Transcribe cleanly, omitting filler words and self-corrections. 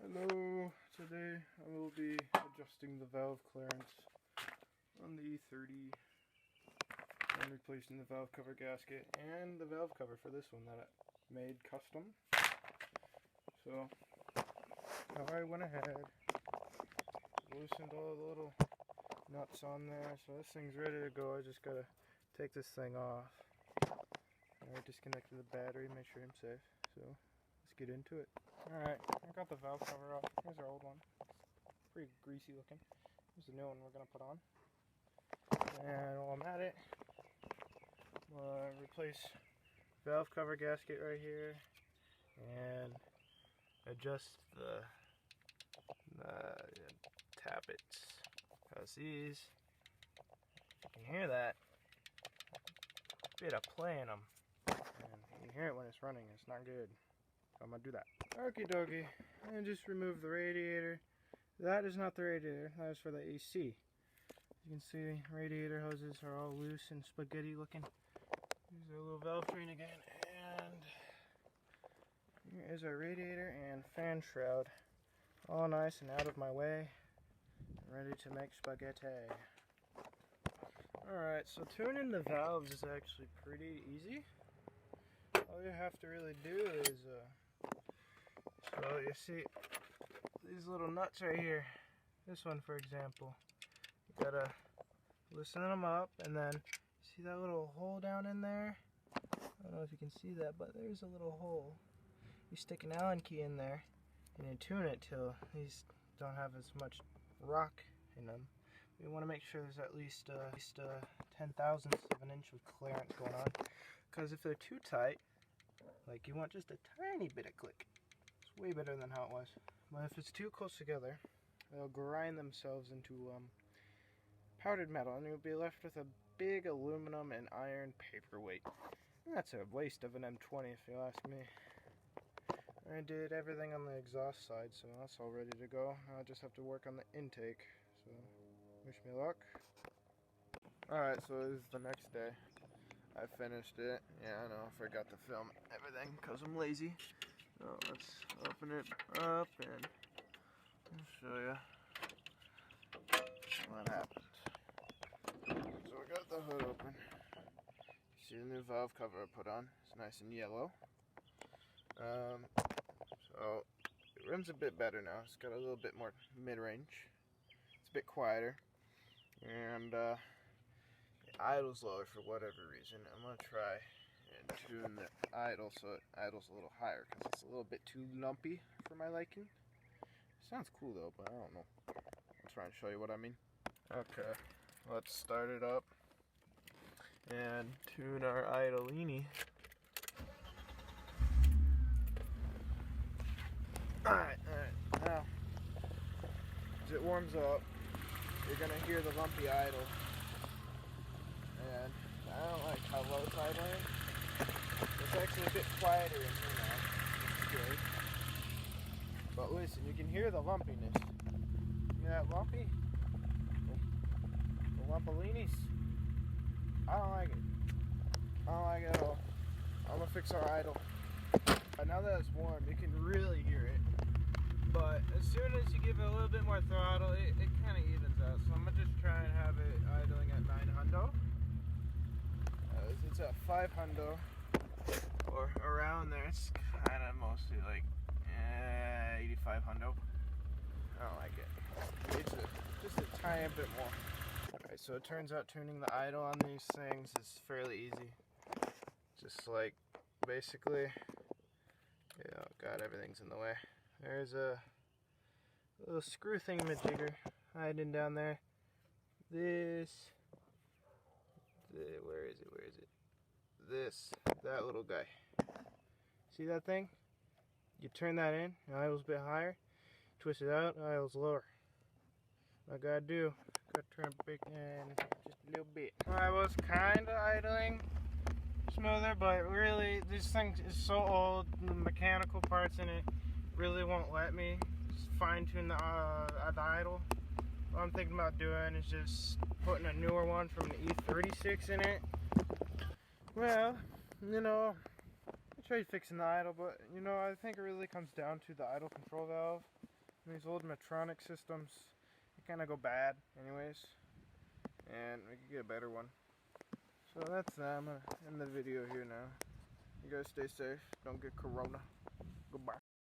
Hello, today I will be adjusting the valve clearance on the E30 and replacing the valve cover gasket and the valve cover for this one that I made custom. So I went ahead, loosened all the little nuts on there, so this thing's ready to go. I just gotta take this thing off. I disconnected the battery, make sure I'm safe. So let's get into it. Alright, I got the valve cover off. Here's our old one. It's pretty greasy looking. Here's the new one we're going to put on. And while I'm at it, we'll replace valve cover gasket right here and adjust the tappets. Because these, you can hear that bit of play in them. And you hear it when it's running, it's not good. So I'm going to do that. Okie dokie, and just remove the radiator. That is not the radiator, that is for the AC. You can see radiator hoses are all loose and spaghetti looking. Here's our little valve train again, and here is our radiator and fan shroud. All nice and out of my way, ready to make spaghetti. Alright, so tuning the valves is actually pretty easy. All you have to really do is so you see these little nuts right here, this one for example, you gotta loosen them up, and then see that little hole down in there? I don't know if you can see that, but there's a little hole. You stick an Allen key in there and you tune it till these don't have as much rock in them. You want to make sure there's at least 10,000ths of an inch of clearance going on, because if they're too tight, like, you want just a tiny bit of click. It's way better than how it was. But if it's too close together, they'll grind themselves into powdered metal, and you'll be left with a big aluminum and iron paperweight. And that's a waste of an M20 if you ask me. I did everything on the exhaust side, so that's all ready to go. I just have to work on the intake. So wish me luck. Alright, so this is the next day. I finished it. Yeah, I know, I forgot to film everything because I'm lazy. So let's open it up and I'll show you what happened. So we got the hood open. You see the new valve cover I put on. It's nice and yellow. So it runs a bit better now. It's got a little bit more mid-range. It's a bit quieter. And the idle's lower for whatever reason. I'm going to try and tune the idle so it idles a little higher, because it's a little bit too lumpy for my liking. It sounds cool though, but I don't know. I'll try and show you what I mean. Okay, let's start it up and tune our idle-ini. Alright, now as it warms up, you're going to hear the lumpy idle. And I don't like how low it's idling. It's actually a bit quieter in here now. It's good. But listen, you can hear the lumpiness. You hear that lumpy? The lumpalinis? I don't like it. I don't like it at all. I'm gonna fix our idle. But now that it's warm, you can really hear it. But as soon as you give it a little bit more throttle, it kind of evens out. So I'm gonna just try and have it idling at 9 hundo. It's at 5 hundo or around there. It's kind of mostly like 85 hundo. I don't like it. It's just a tiny bit more. Alright, so it turns out tuning the idle on these things is fairly easy. Just like basically, oh god, everything's in the way. There's a little screw thingamajigger hiding down there. Where is it? That little guy. See that thing? You turn that in, the idle's a bit higher. Twist it out, the idle's lower. What I gotta do, gotta turn it back in just a little bit. I was kinda idling smoother, but really, this thing is so old, the mechanical parts in it really won't let me just fine tune the idle. What I'm thinking about doing is just putting a newer one from the E36 in it. Well, you know, I tried fixing the idle, but you know, I think it really comes down to the idle control valve. These old Medtronic systems, they kind of go bad anyways, and we could get a better one. So that's that. I'm going to end the video here now. You guys stay safe. Don't get corona. Goodbye.